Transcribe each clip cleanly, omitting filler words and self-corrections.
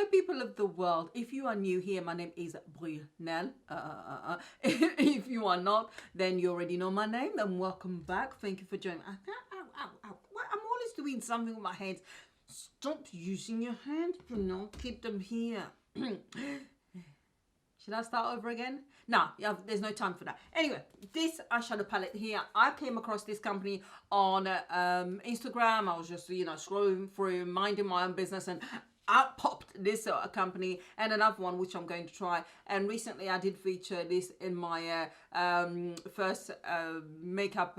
Hello people of the world. If you are new here, my name is Brunel. If you are not, then you already know my name. Then welcome back. Thank you for joining. Ow, ow, ow. I'm always doing something with my hands. Stop using your hands, Brunel. Keep them here. Should I start over again? No, yeah, there's no time for that. Anyway, this eyeshadow palette here, I came across this company on Instagram. I was just, scrolling through, minding my own business, and out popped this company and another one which I'm going to try. And recently I did feature this in my first makeup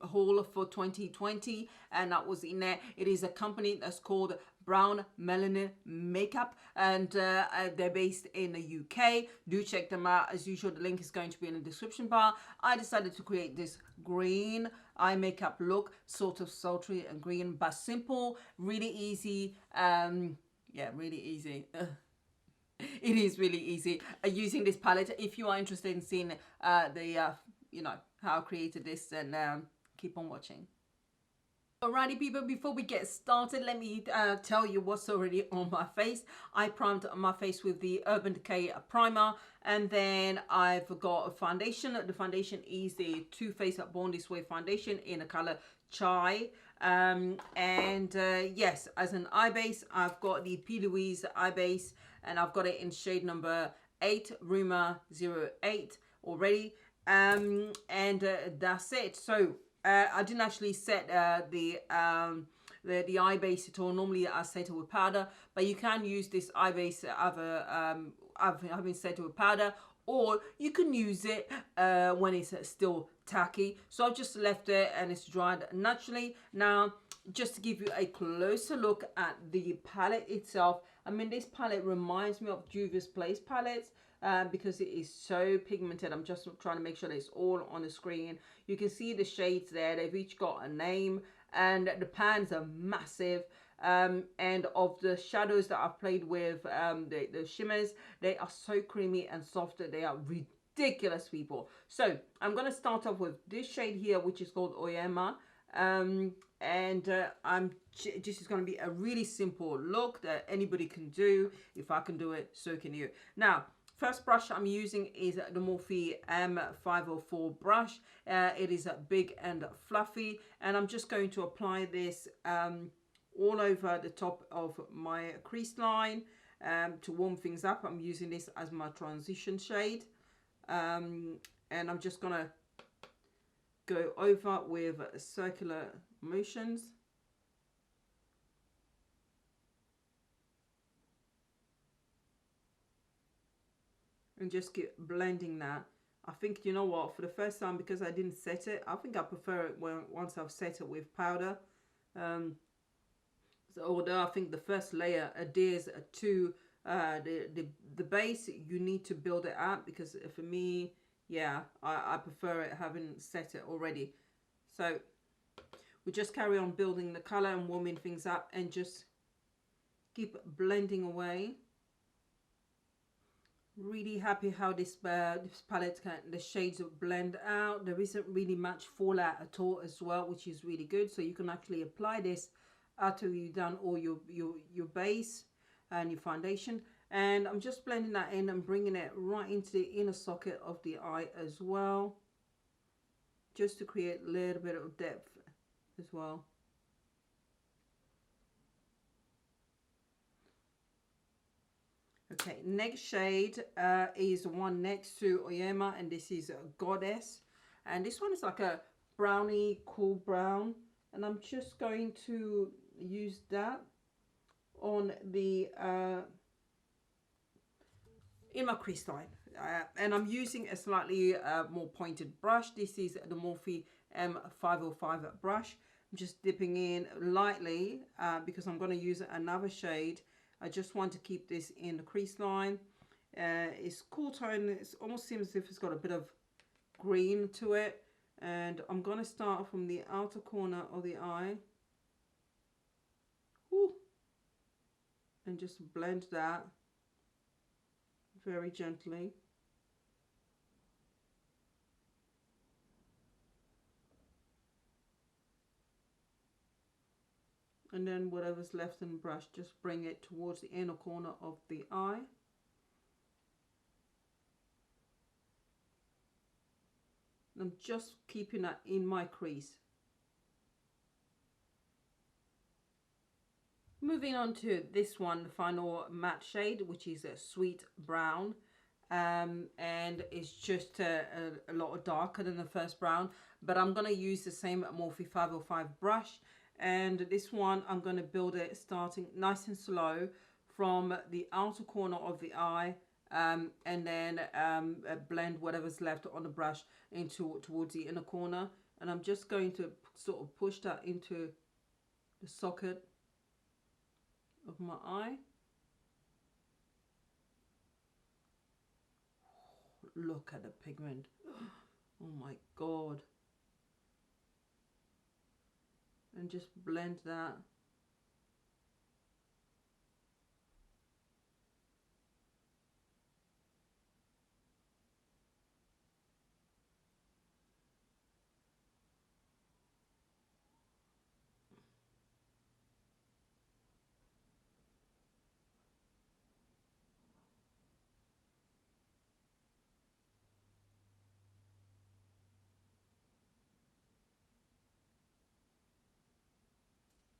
haul for 2020, and that was in there. It is a company that's called Brown Melanin Makeup, and they're based in the UK. Do check them out. As usual, the link is going to be in the description bar. I decided to create this green eye makeup look, sort of sultry and green, but simple, really easy. Yeah, really easy. It is really easy using this palette. If you are interested in seeing the how I created this, then keep on watching. Alrighty people, before we get started, let me tell you what's already on my face. I primed my face with the Urban Decay primer, and then I've got a foundation. The foundation is the Too Faced Born This Way foundation in the color Chai. Yes, as an eye base, I've got the P. Louise eye base, and I've got it in shade number 8, Rumor 08 already. That's it. So I didn't actually set the eye base at all. Normally I set it with powder, but you can use this eye base having set it with powder, or you can use it when it's still tacky. So I've just left it and it's dried naturally. Now, just to give you a closer look at the palette itself, I mean, this palette reminds me of Juvia's Place palettes. Because it is so pigmented. I'm just trying to make sure that it's all on the screen. You can see the shades there. They've each got a name, and the pans are massive. And of the shadows that I've played with, the shimmers, they are so creamy and soft that they are ridiculous, people. So I'm going to start off with this shade here, which is called Oyama. This is going to be a really simple look that anybody can do. If I can do it, so can you. Now, first brush I'm using is the Morphe M504 brush. It is big and fluffy, and I'm just going to apply this all over the top of my crease line to warm things up. I'm using this as my transition shade, and I'm just going to go over with circular motions. And just keep blending that. I think, you know what, for the first time, because I didn't set it, I think I prefer it once I've set it with powder. So although I think the first layer adheres to the base, you need to build it up, because for me, yeah, I prefer it having set it already. So we just carry on building the color and warming things up, and just keep blending away. Really happy how this palette the shades blend out. There isn't really much fallout at all as well, which is really good. So you can actually apply this after you've done all your base and your foundation. And I'm just blending that in and bringing it right into the inner socket of the eye as well, just to create a little bit of depth as well. Okay, next shade is one next to Oyama, and this is Goddess. And this one is like a brownie, cool brown. And I'm just going to use that on the in my crease line. And I'm using a slightly more pointed brush. This is the Morphe M505 brush. I'm just dipping in lightly because I'm going to use another shade. I just want to keep this in the crease line. It's cool tone. It almost seems as if it's got a bit of green to it. And I'm going to start from the outer corner of the eye. Woo. And just blend that very gently. And then whatever's left in the brush, just bring it towards the inner corner of the eye. I'm just keeping that in my crease. Moving on to this one, the final matte shade, which is a sweet brown. And it's just a lot darker than the first brown, but I'm going to use the same Morphe 505 brush, and this one I'm going to build it starting nice and slow from the outer corner of the eye, and then blend whatever's left on the brush into towards the inner corner, and I'm just going to sort of push that into the socket of my eye. Look at the pigment. Oh my god. And just blend that.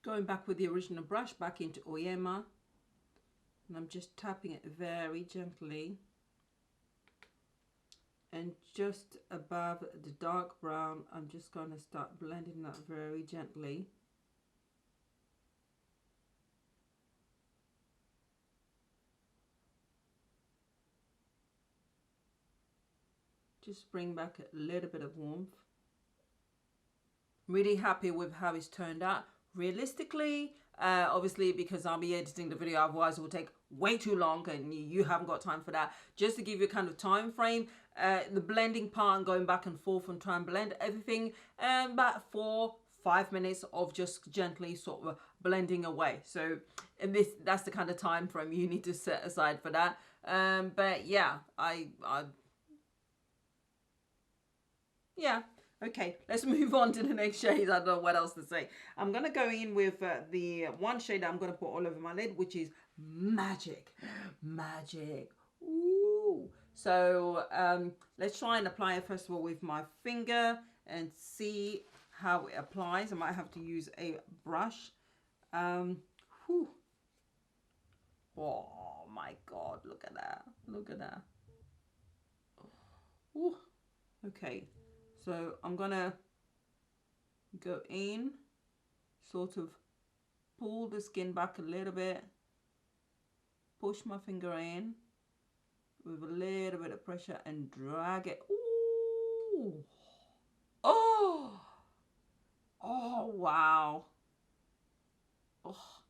Going back with the original brush back into Oyema, and I'm just tapping it very gently, and just above the dark brown I'm just going to start blending that very gently. Just bring back a little bit of warmth. Really happy with how it's turned out. Realistically, obviously because I'll be editing the video, otherwise it will take way too long and you haven't got time for that. Just to give you a kind of time frame, the blending part and going back and forth and try and blend everything, about 4-5 minutes of just gently sort of blending away. So that's the kind of time frame you need to set aside for that. But yeah, yeah. Okay, let's move on to the next shade. I don't know what else to say. I'm going to go in with the one shade I'm going to put all over my lid, which is Magic. Magic. Ooh. So let's try and apply it first of all with my finger and see how it applies. I might have to use a brush. Whew. Oh my God, look at that. Look at that. Ooh. Okay. So I'm gonna go in, sort of pull the skin back a little bit, push my finger in with a little bit of pressure and drag it. Ooh. Oh, oh wow. Oh,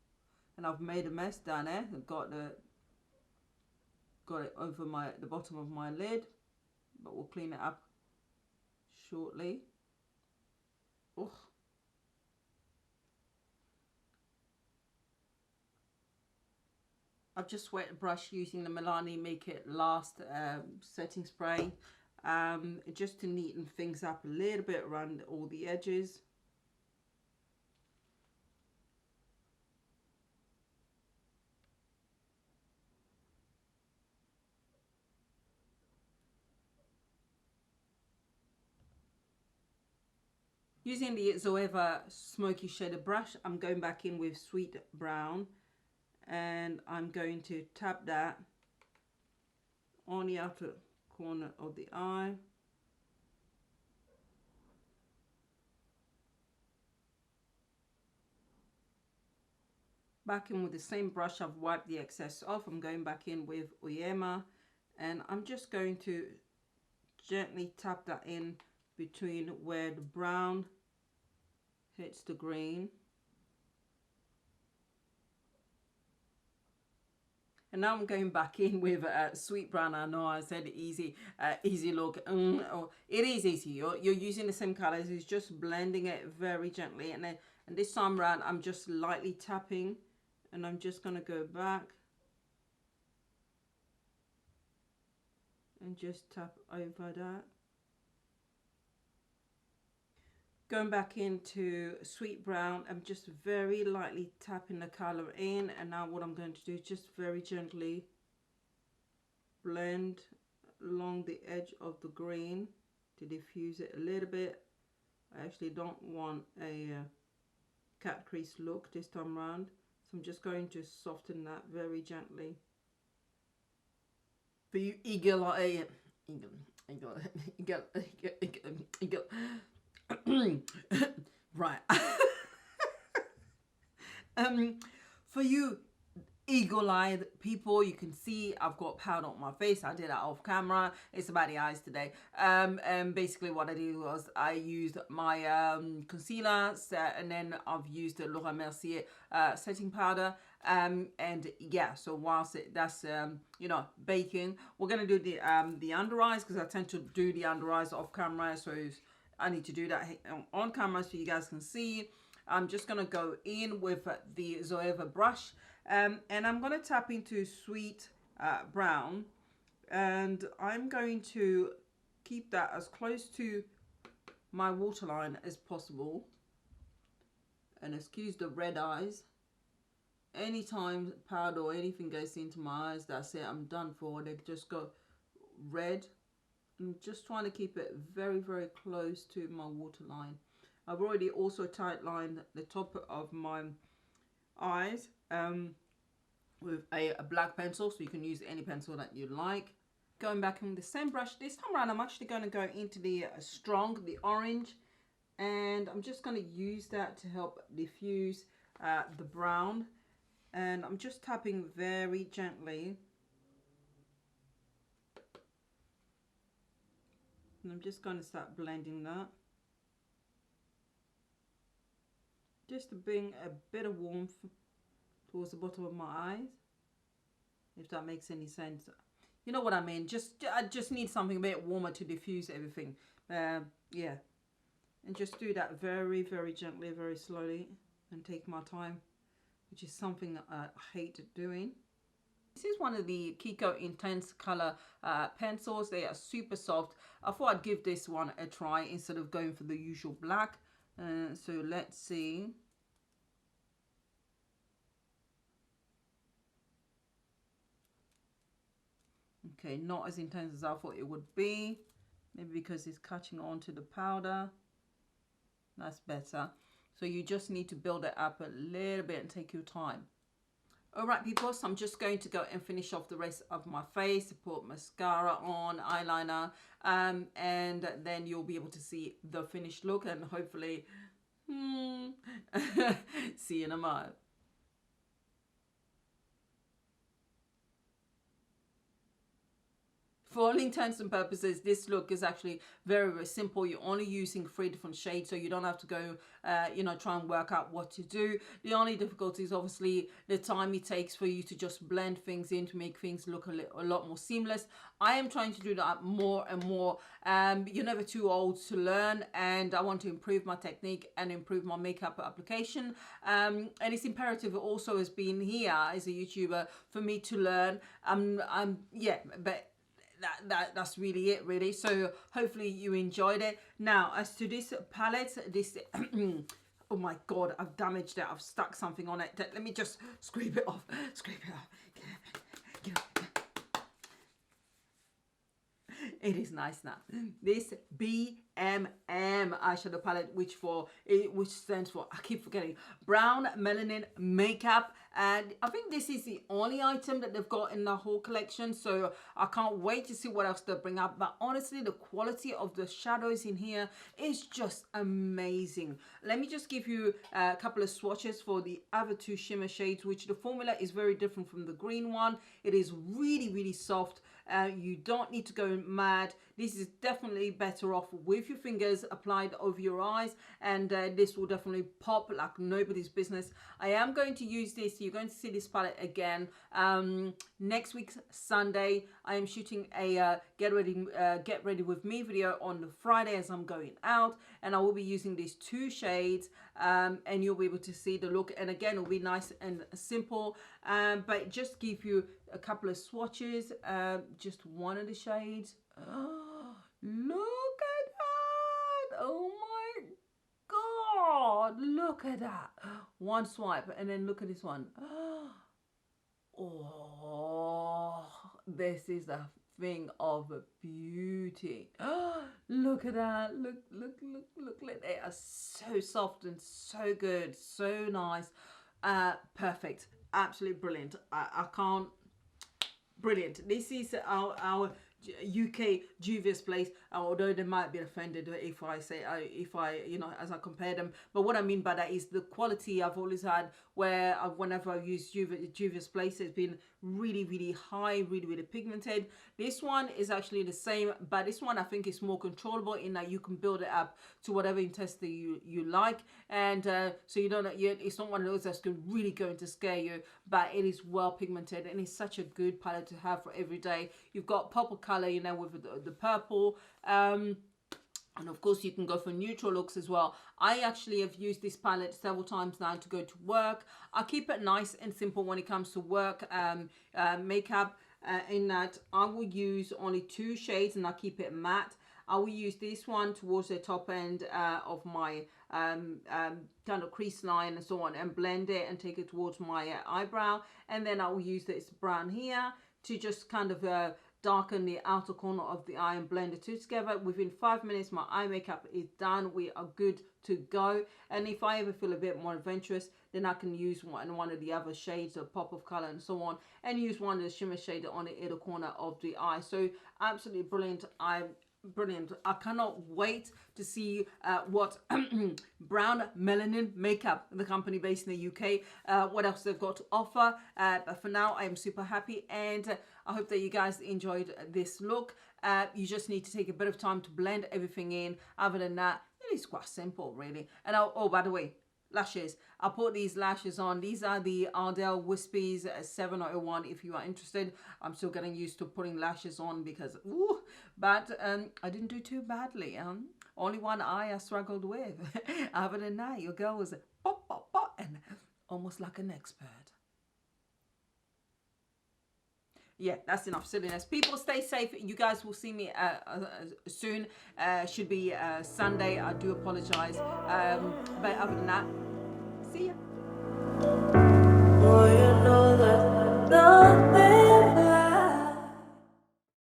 and I've made a mess down there. I've got it over the bottom of my lid, but we'll clean it up shortly. Oh. I've just wet the brush using the Melanin Makeup Last setting spray, just to neaten things up a little bit around all the edges. Using the Zoeva Smoky Shader brush, I'm going back in with Sweet Brown, and I'm going to tap that on the outer corner of the eye. Back in with the same brush, I've wiped the excess off. I'm going back in with Oyema, and I'm just going to gently tap that in between where the brown hits the green. And now I'm going back in with Sweet Brown. I know I said easy look. It is easy. You're using the same colors. It's just blending it very gently. And this time around, I'm just lightly tapping. And I'm just going to go back. And just tap over that. Going back into Sweet Brown, I'm just very lightly tapping the color in, and now what I'm going to do is just very gently blend along the edge of the green to diffuse it a little bit. I actually don't want a cat crease look this time around, so I'm just going to soften that very gently. For you eagle right. For you eagle-eyed people, you can see I've got powder on my face. I did that off camera. It's about the eyes today. And basically what I did was I used my concealer set, and then I've used the Laura Mercier setting powder. And yeah, so whilst that's you know, baking, we're gonna do the under eyes, because I tend to do the under eyes off camera, so I need to do that on camera so you guys can see. I'm just gonna go in with the Zoeva brush, and I'm gonna tap into Sweet Brown, and I'm going to keep that as close to my waterline as possible. And excuse the red eyes. Anytime powder or anything goes into my eyes, that's it, I'm done for. They just go red. I'm just trying to keep it very, very close to my waterline. I've already also tight lined the top of my eyes with a black pencil, so you can use any pencil that you like. Going back in the same brush, this time around I'm actually going to go into the strong, the orange, and I'm just going to use that to help diffuse the brown. And I'm just tapping very gently. And I'm just going to start blending that, just to bring a bit of warmth towards the bottom of my eyes, if that makes any sense. You know what I mean? I just need something a bit warmer to diffuse everything. Yeah. And just do that very, very gently, very slowly, and take my time, which is something that I hate doing. This is one of the QUIDCO Intense Color pencils. They are super soft. I thought I'd give this one a try instead of going for the usual black. So let's see. Okay, not as intense as I thought it would be. Maybe because it's catching on to the powder. That's better. So you just need to build it up a little bit and take your time. Alright people, so I'm just going to go and finish off the rest of my face, put mascara on, eyeliner, and then you'll be able to see the finished look, and hopefully see you in a moment. For all intents and purposes, this look is actually very, very simple. You're only using 3 different shades, so you don't have to go, you know, try and work out what to do. The only difficulty is obviously the time it takes for you to just blend things in to make things look a lot more seamless. I am trying to do that more and more. You're never too old to learn, and I want to improve my technique and improve my makeup application. And it's imperative also as being here as a YouTuber for me to learn. Yeah, but that's really it, really. So hopefully you enjoyed it. Now as to this palette, this oh my god, I've damaged it. I've stuck something on it. Let me just scrape it off. It is nice now. This BMM eyeshadow palette, which stands for, I keep forgetting, Brown Melanin Makeup. And I think this is the only item that they've got in the whole collection, so I can't wait to see what else they'll bring up. But honestly, the quality of the shadows in here is just amazing. Let me just give you a couple of swatches for the other 2 shimmer shades, which the formula is very different from the green one. It is really, really soft. You don't need to go mad. This is definitely better off with your fingers applied over your eyes, and this will definitely pop like nobody's business. I am going to use this. You're going to see this palette again next week Sunday. I am shooting a get ready with me video on the Friday as I'm going out, and I will be using these 2 shades, and you'll be able to see the look. And again, it'll be nice and simple, but just give you a couple of swatches, just one of the shades. Oh, look at that! Oh my God, look at that. One swipe, and then look at this one. Oh, this is a thing of beauty. Look at that. Look they are so soft and so good, so nice. Perfect, absolutely brilliant. I can't. Brilliant. This is our UK Juvia's place, although they might be offended if I say you know, as I compare them, but what I mean by that is the quality I've always had, where whenever I use Juvia's place, it's been really high, really pigmented. This one is actually the same, but this one I think is more controllable in that you can build it up to whatever intensity you like, and so you don't, it's not one of those that's really going to scare you, but it is well pigmented, and it's such a good palette to have for every day. You've got pop of color, you know, with the purple, and of course you can go for neutral looks as well. I actually have used this palette several times now to go to work. I keep it nice and simple when it comes to work makeup, in that I will use only 2 shades and I keep it matte. I will use this one towards the top end of my kind of crease line and so on, and blend it and take it towards my eyebrow, and then I will use this brown here to just kind of darken the outer corner of the eye and blend the two together. Within 5 minutes my eye makeup is done. We are good to go. And if I ever feel a bit more adventurous, then I can use one of the other shades of pop of color and so on, and use one of the shimmer shade on the inner corner of the eye. So absolutely brilliant. Brilliant. I cannot wait to see what Brown Melanin Makeup, the company based in the UK, what else they've got to offer. But for now, I am super happy, and I hope that you guys enjoyed this look. You just need to take a bit of time to blend everything in. Other than that, it is quite simple, really. And oh, by the way, lashes. I put these lashes on. These are the Ardell Wispies 701 if you are interested. I'm still getting used to putting lashes on because, ooh, but I didn't do too badly. Only one eye I struggled with. Other than that, your girl was pop, pop, pop, and almost like an expert. Yeah, that's enough silliness. People, stay safe. You guys will see me soon. Should be Sunday. I do apologize. But other than that, see ya.